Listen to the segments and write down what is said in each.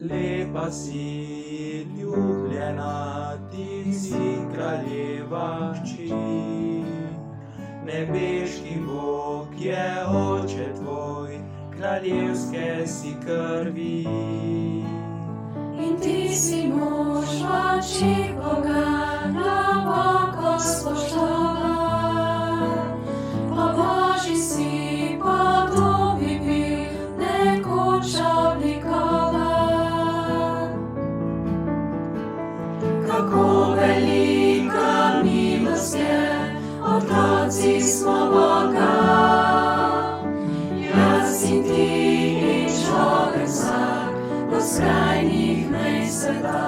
Lepa si, ljubljena, ti si kraljeva hči. Nebeški Bog je oče tvoj, kraljevske si krvi. In ti si mož v očih Boga, globoko spoštovan. Po Božji si podobi bil, nekoč oblikovan. Kako velika milost je, otroci smo Boga. Jaz in ti in človek vsak, do skrajnih mej sveta.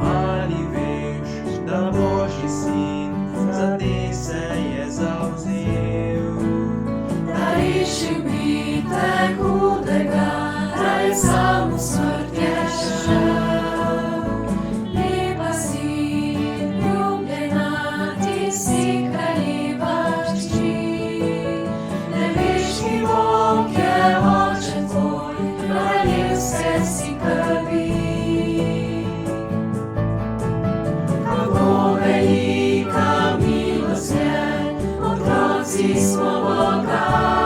Ali veš, da Božji sin za te se je zavzel? Da rešil bi te hudega, raj sam v smrt je šel. Lepa si, ljubljena, ti si kraljeva hči. Nebeški Bog je oče tvoj, kraljevske si krvi. Kako velika milost je, otroci smo Boga.